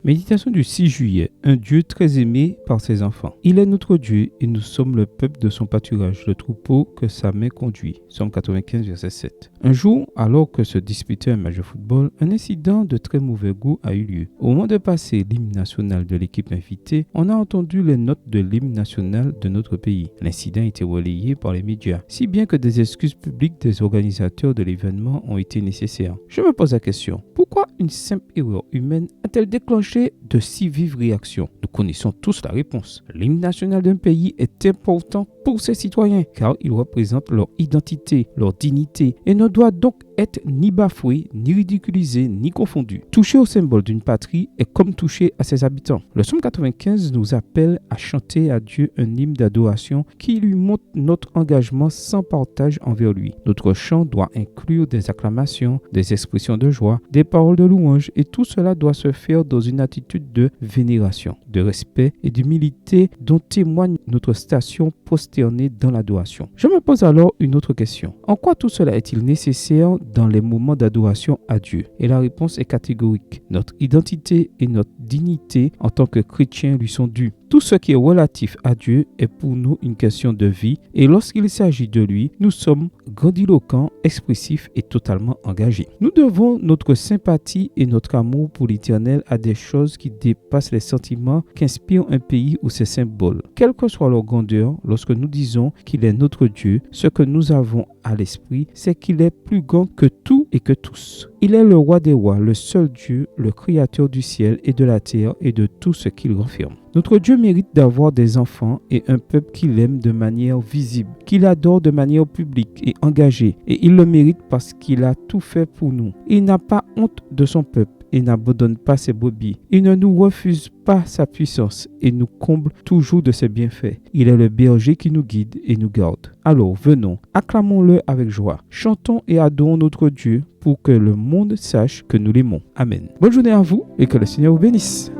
Méditation du 6 juillet. Un Dieu très aimé par ses enfants. Il est notre Dieu et nous sommes le peuple de son pâturage, le troupeau que sa main conduit. Somme 95, verset 7. Un jour, alors que se disputait un match de football, un incident de très mauvais goût a eu lieu. Au moment de passer l'hymne national de l'équipe invitée, on a entendu les notes de l'hymne national de notre pays. L'incident a été relayé par les médias, si bien que des excuses publiques des organisateurs de l'événement ont été nécessaires. Je me pose la question, pourquoi une simple erreur humaine a-t-elle déclenché de si vives réactions? Nous connaissons tous la réponse. L'hymne national d'un pays est important pour ses citoyens car il représente leur identité, leur dignité et ne doit donc être ni bafoué, ni ridiculisé, ni confondu. Toucher au symbole d'une patrie est comme toucher à ses habitants. Le psaume 95 nous appelle à chanter à Dieu un hymne d'adoration qui lui montre notre engagement sans partage envers lui. Notre chant doit inclure des acclamations, des expressions de joie, des paroles de louange et tout cela doit se faire dans une attitude de vénération, de respect et d'humilité dont témoigne notre station prosternée dans l'adoration. Je me pose alors une autre question. En quoi tout cela est-il nécessaire dans les moments d'adoration à Dieu? Et la réponse est catégorique. Notre identité et notre dignité en tant que chrétiens lui sont dues. Tout ce qui est relatif à Dieu est pour nous une question de vie et lorsqu'il s'agit de lui, nous sommes grandiloquents, expressifs et totalement engagés. Nous devons notre sympathie et notre amour pour l'Éternel à des choses qui dépassent les sentiments qu'inspire un pays ou ses symboles. Quelle que soit leur grandeur, lorsque nous disons qu'il est notre Dieu, ce que nous avons à l'esprit, c'est qu'il est plus grand que tout et que tous. Il est le roi des rois, le seul Dieu, le créateur du ciel et de la terre et de tout ce qu'il renferme. Notre Dieu mérite d'avoir des enfants et un peuple qu'il aime de manière visible, qu'il adore de manière publique et engagée. Et il le mérite parce qu'il a tout fait pour nous. Il n'a pas honte de son peuple et n'abandonne pas ses brebis. Il ne nous refuse pas sa puissance et nous comble toujours de ses bienfaits. Il est le berger qui nous guide et nous garde. Alors venons, acclamons-le avec joie. Chantons et adorons notre Dieu pour que le monde sache que nous l'aimons. Amen. Bonne journée à vous et que le Seigneur vous bénisse.